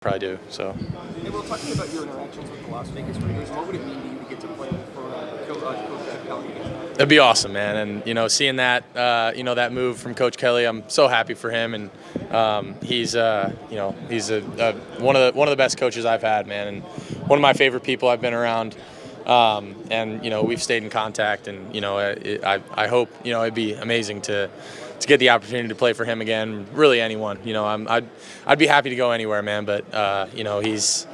probably do. So. Hey, well, talking about your interactions with the Las Vegas Raiders, what would it mean to you to get to play for Coach Kelly? It'd be awesome, man. And seeing that, that move from Coach Kelly, I'm so happy for him. And he's one of the best coaches I've had, man, and one of my favorite people I've been around. And we've stayed in contact, and I hope it'd be amazing to get the opportunity to play for him again. Really, anyone. I'd be happy to go anywhere, man. But he's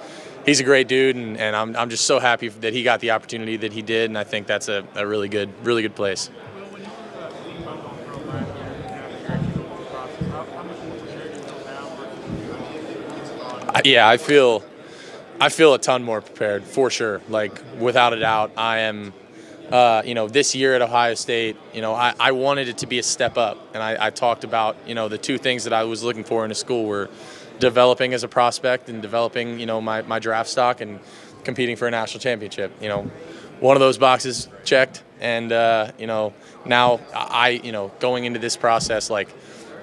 a great dude, and I'm just so happy that he got the opportunity that he did, and I think that's a really good place. Yeah, I feel a ton more prepared, for sure. Like, without a doubt, I am. This year at Ohio State, I wanted it to be a step up, and I talked about the two things that I was looking for in a school were developing as a prospect and developing my draft stock and competing for a national championship. One of those boxes checked, and now going into this process, like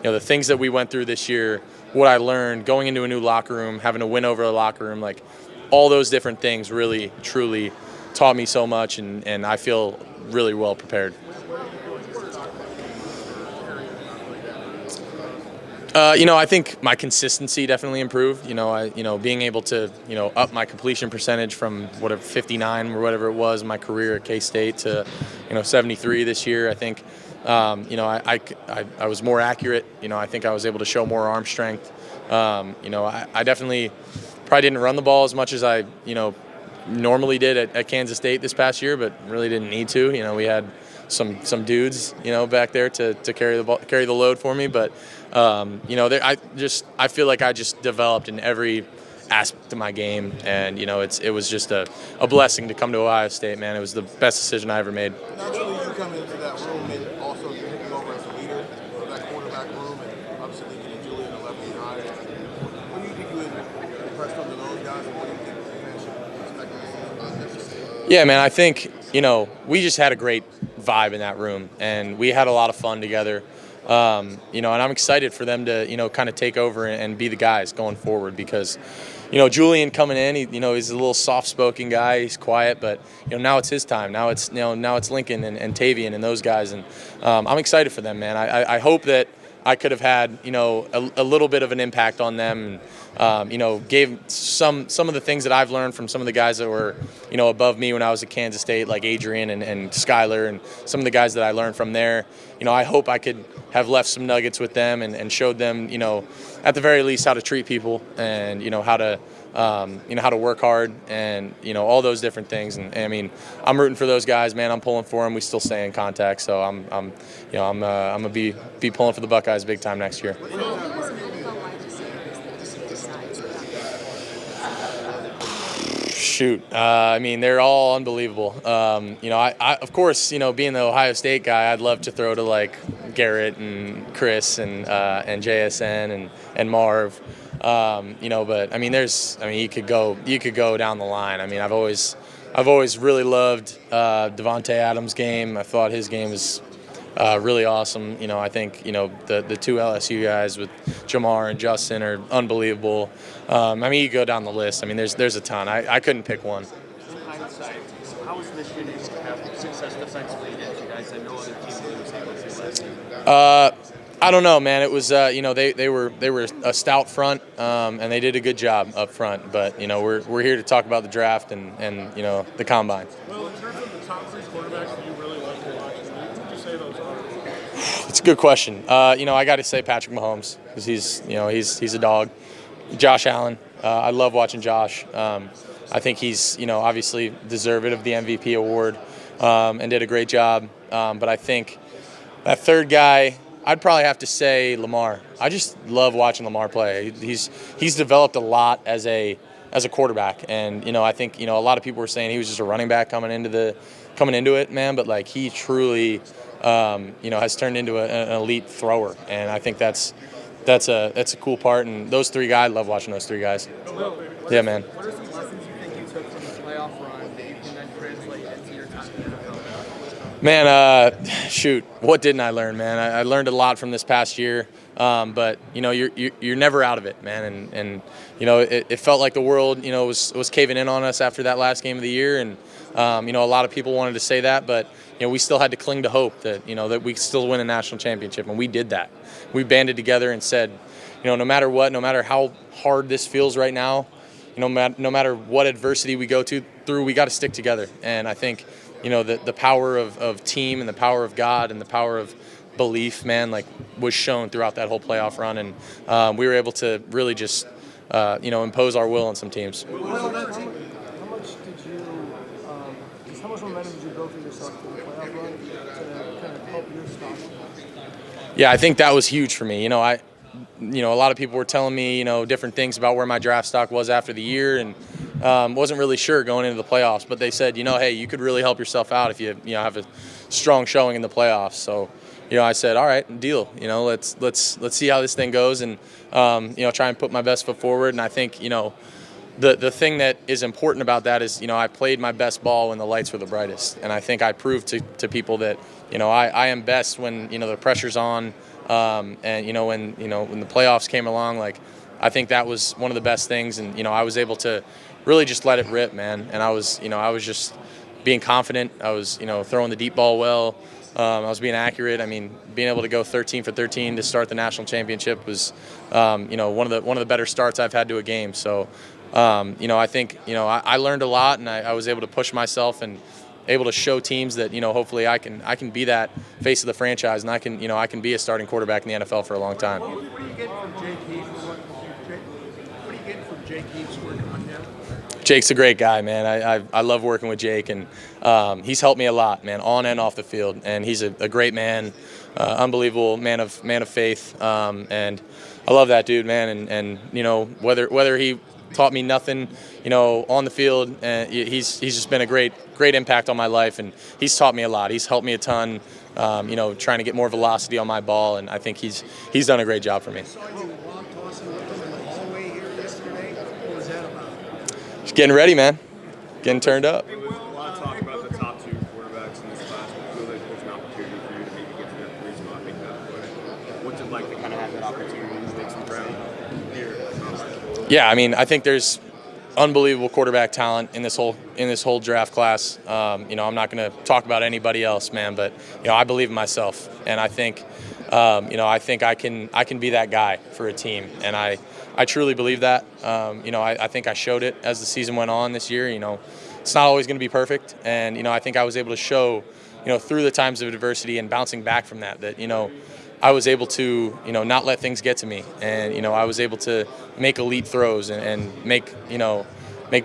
the things that we went through this year, what I learned going into a new locker room, having to win over a locker room, like all those different things really truly taught me so much, and I feel really well prepared. I think my consistency definitely improved. Being able to, up my completion percentage from 59 or whatever it was in my career at K-State to, 73 this year. I think, I was more accurate. I think I was able to show more arm strength. I definitely probably didn't run the ball as much as I, normally did at Kansas State this past year, but really didn't need to. We had some dudes, back there to carry the load for me. But I feel like I just developed in every aspect of my game, and it was just a blessing to come to Ohio State, man. It was the best decision I ever made. Naturally, you come into that room and also you're taking over as a leader of that quarterback room, and obviously getting Julian a level behind. What do you think you impressed on those guys, and what do you think the fans should expect? Yeah, man, I think we just had a great vibe in that room, and we had a lot of fun together. And I'm excited for them to, kind of take over and be the guys going forward, because, Julian coming in, he's a little soft-spoken guy. He's quiet, but, now it's his time. Now it's Lincoln and Tavian and those guys, and I'm excited for them, man. I hope that I could have had, a little bit of an impact on them, and, gave some of the things that I've learned from some of the guys that were, above me when I was at Kansas State, like Adrian and Skyler, and some of the guys that I learned from there. I hope I could have left some nuggets with them and showed them, at the very least, how to treat people, and, how to work hard, and, all those different things. And I mean, I'm rooting for those guys, man. I'm pulling for them. We still stay in contact. So I'm gonna be pulling for the Buckeyes big time next year. Shoot, I mean, they're all unbelievable. I of course, being the Ohio State guy, I'd love to throw to like Garrett and Chris and JSN and Marv. But I mean, you could go down the line. I mean, I've always really loved Devontae Adams' game. I thought his game was really awesome. I think the two LSU guys with Jamar and Justin are unbelievable. I mean, you go down the list. I mean, there's a ton. I couldn't pick one. In hindsight, how was Michigan able to have success defensively against you guys? I know other teams were able to last season. I don't know, man. It was they were a stout front, and they did a good job up front. But we're here to talk about the draft and the combine. Well, in terms of the top three quarterbacks that you really like to watch, who would you say those are? It's a good question. I got to say Patrick Mahomes, because he's a dog. Josh Allen. I love watching Josh. I think he's obviously deserving of the MVP award, and did a great job. But I think that third guy, I'd probably have to say Lamar. I just love watching Lamar play. He's developed a lot as a quarterback, and I think a lot of people were saying he was just a running back coming into it, man. But like, he truly has turned into an elite thrower, and I think that's a cool part. And those three guys, I love watching those three guys. Yeah, man. What are some lessons you think you took from the playoff run that you can then translate into your time in the NFL? Man, shoot, what didn't I learn, man? I learned a lot from this past year. But you're never out of it, man. And it felt like the world was caving in on us after that last game of the year, and a lot of people wanted to say that, but we still had to cling to hope that that we could still win a national championship, and we did that. We banded together and said, no matter what, no matter how hard this feels right now, no matter what adversity we go through, we got to stick together. And I think the power of team and the power of God and the power of belief, man, was shown throughout that whole playoff run, and we were able to really just impose our will on some teams. How much momentum did you build for yourself for the playoff run to kind of help your stock? Yeah, I think that was huge for me. A lot of people were telling me, different things about where my draft stock was after the year, and wasn't really sure going into the playoffs. But they said, hey, you could really help yourself out if you have a strong showing in the playoffs. So, I said, all right, deal. Let's see how this thing goes, and try and put my best foot forward. And I think, the thing that is important about that is, I played my best ball when the lights were the brightest, and I think I proved to people that, I am best when the pressure's on. And when the playoffs came along, I think that was one of the best things, and I was able to really just let it rip, man. And I was just being confident. I was throwing the deep ball well. I was being accurate. I mean, being able to go 13 for 13 to start the national championship was one of the better starts I've had to a game. So I think I learned a lot, and I was able to push myself and able to show teams that hopefully I can be that face of the franchise, and I can be a starting quarterback in the NFL for a long time. What do you get from Jake Heath? What do you get from Jake Heath working with him? Jake's a great guy, man. I love working with Jake, and he's helped me a lot, man, on and off the field. And he's a great man, unbelievable man of faith, and I love that dude, man. And whether he taught me nothing, on the field, he's just been a great impact on my life, and he's taught me a lot. He's helped me a ton, trying to get more velocity on my ball, and I think he's done a great job for me. Just getting ready, man. Getting turned up. A lot of talk about the top two quarterbacks in this class. I feel like there's an opportunity for you to maybe get to that three spot, make that play. What's it like to kind of have that opportunity to make some ground here? Yeah, I mean, I think there's unbelievable quarterback talent in this whole draft class. I'm not going to talk about anybody else, man, but I believe in myself, and I think I can be that guy for a team, and I truly believe that. I think I showed it as the season went on this year. It's not always going to be perfect, and I think I was able to show, through the times of adversity and bouncing back from that I was able to, not let things get to me, and I was able to make elite throws and make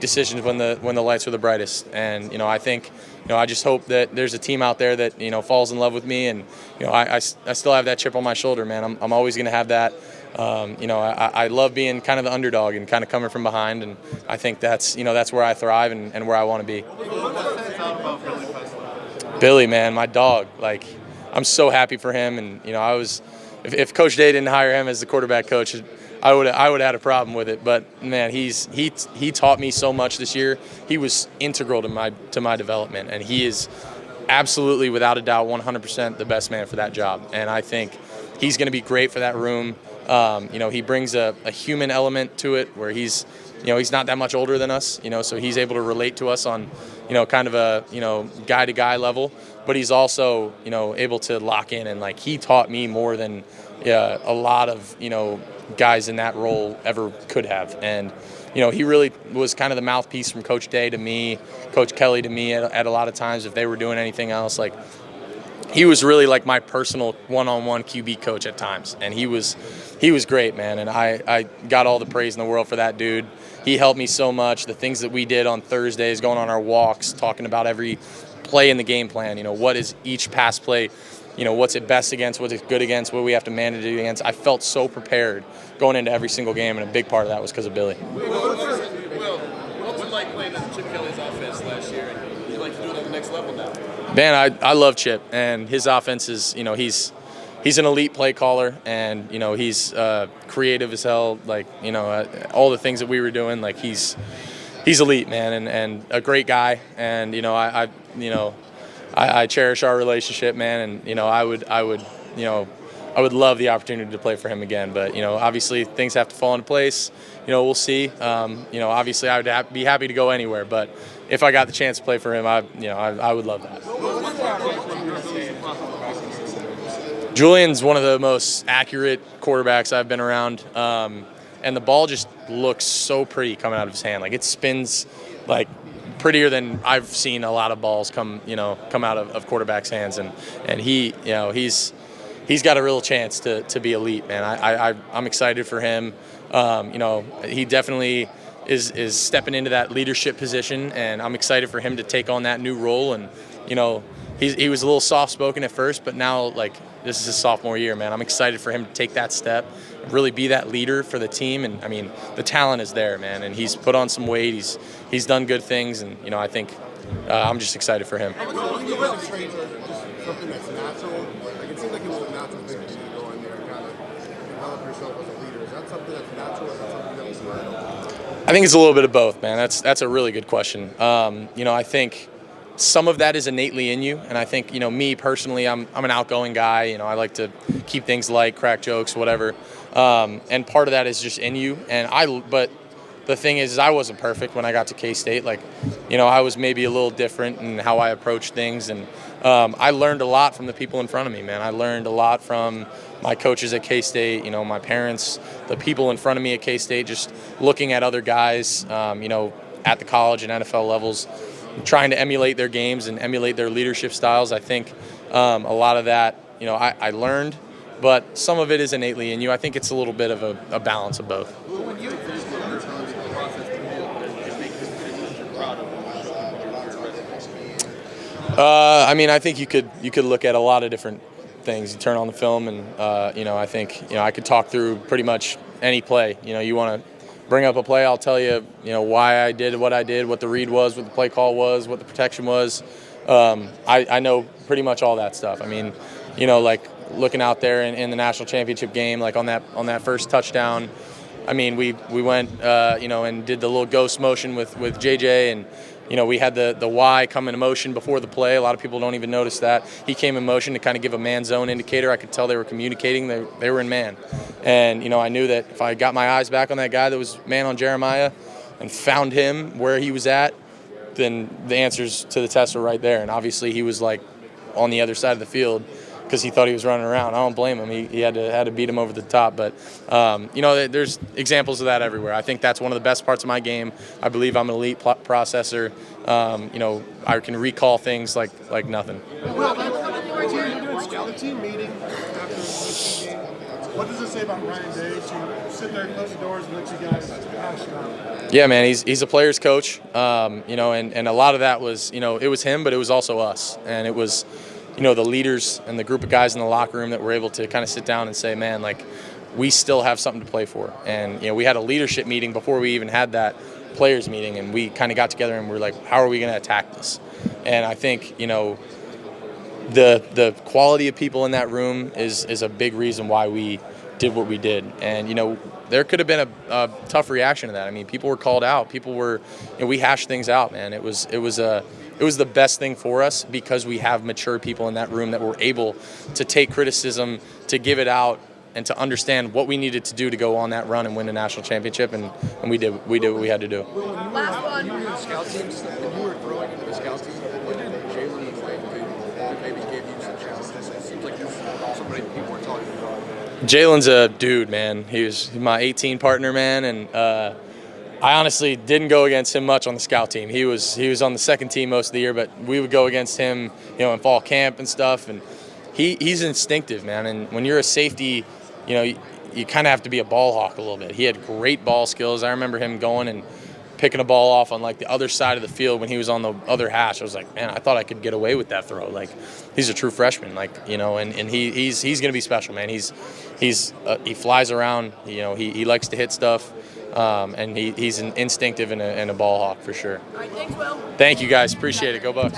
decisions when the lights were the brightest. And I think, I just hope that there's a team out there that falls in love with me, and I still have that chip on my shoulder, man. I'm always going to have that. I love being kind of the underdog and kind of coming from behind, and I think that's where I thrive and where I want to be. Billy, man, my dog, I'm so happy for him, and if Coach Day didn't hire him as the quarterback coach, I would have had a problem with it. But man, he taught me so much this year. He was integral to my development, and he is absolutely, without a doubt, 100% the best man for that job. And I think he's going to be great for that room. He brings a human element to it where he's not that much older than us, so he's able to relate to us on, kind of a, guy-to-guy level. But he's also, able to lock in, and he taught me more than a lot of, guys in that role ever could have. And, he really was kind of the mouthpiece from Coach Day to me, Coach Kelly to me at a lot of times if they were doing anything else. He was really my personal one-on-one QB coach at times, and he was great, man. And I got all the praise in the world for that dude. He helped me so much. The things that we did on Thursdays, going on our walks, talking about every play in the game plan. What is each pass play? What's it best against? What's it good against? What we have to manage it against? I felt so prepared going into every single game, and a big part of that was because of Billy. What's it like playing in Chip Kelly's offense last year, and you like to do it at the next level now? Man, I love Chip, and his offense is, he's an elite play caller, and he's creative as hell. All the things that we were doing, he's elite, man, and a great guy. And I cherish our relationship, man. And I would I would love the opportunity to play for him again. But obviously things have to fall into place. We'll see. Obviously I would be happy to go anywhere, but if I got the chance to play for him, I would love that. Julian's one of the most accurate quarterbacks I've been around, and the ball just looks so pretty coming out of his hand. Like, it spins like prettier than I've seen a lot of balls come out of quarterbacks' hands, and he's got a real chance to be elite, man. I'm excited for him. He definitely is stepping into that leadership position, and I'm excited for him to take on that new role. And he was a little soft-spoken at first, but now, like, this is his sophomore year, man. I'm excited for him to take that step, really be that leader for the team. And I mean, the talent is there, man, and he's put on some weight. He's done good things, and I think I'm just excited for him. Well, you know, traits are just something that's natural. Like, it seems like it was a natural thing for you to go in there and kind of develop yourself as a leader. Is that something that's natural, or is that something that was learned? I think it's a little bit of both, man. That's a really good question. I think some of that is innately in you, and I think me personally, I'm an outgoing guy. I like to keep things light, crack jokes, whatever. And part of that is just in you. But the thing is, I wasn't perfect when I got to K-State. Like, I was maybe a little different in how I approached things, and I learned a lot from the people in front of me, man. I learned a lot from my coaches at K-State, my parents, the people in front of me at K-State, just looking at other guys, at the college and NFL levels, trying to emulate their games and emulate their leadership styles. I think a lot of that, I learned, but some of it is innately in you. I think it's a little bit of a balance of both. I think you could look at a lot of different things. You turn on the film, and I think I could talk through pretty much any play. You want to bring up a play, I'll tell you, why I did what I did, what the read was, what the play call was, what the protection was. I know pretty much all that stuff. I mean, like looking out there in the national championship game, like on that first touchdown. I mean, we went, and did the little ghost motion with JJ, and we had the Y come in motion before the play. A lot of people don't even notice that. He came in motion to kind of give a man zone indicator. I could tell they were communicating. They were in man. And, I knew that if I got my eyes back on that guy that was man on Jeremiah and found him where he was at, then the answers to the test were right there. And obviously he was like on the other side of the field because he thought he was running around. I don't blame him. He had to beat him over the top. But, there's examples of that everywhere. I think that's one of the best parts of my game. I believe I'm an elite processor. I can recall things like nothing. Well, the team meeting after the game, what does it say about Ryan Day to sit there, close the doors, and let you guys hash it out? Yeah, man, he's a player's coach, and a lot of that was, it was him, but it was also us. And it was, the leaders and the group of guys in the locker room that were able to kind of sit down and say, man, like, we still have something to play for. And, we had a leadership meeting before we even had that players meeting, and we kind of got together and we were like, how are we going to attack this? And I think, the quality of people in that room is a big reason why we did what we did. And, there could have been a tough reaction to that. I mean, people were called out. People were, we hashed things out, man. It was the best thing for us because we have mature people in that room that were able to take criticism, to give it out, and to understand what we needed to do to go on that run and win a national championship, and we did what we had to do. Last one. You were in the scout team, when you were throwing into the scout team, what did Jalen and Wayne do that maybe gave you some challenges? It seems like there's somebody that people are talking about. Jalen's a dude, man. He's my 18 partner, man, and I honestly didn't go against him much on the scout team. He was on the second team most of the year, but we would go against him, in fall camp and stuff, and he's instinctive, man. And when you're a safety, you kind of have to be a ball hawk a little bit. He had great ball skills. I remember him going and picking a ball off on like the other side of the field when he was on the other hash. I was like, man, I thought I could get away with that throw. Like, he's a true freshman, and he's going to be special, man. He flies around, he likes to hit stuff, and he's an instinctive and a ball hawk for sure. All right, thanks, Will. Thank you guys, appreciate it. Go Bucks.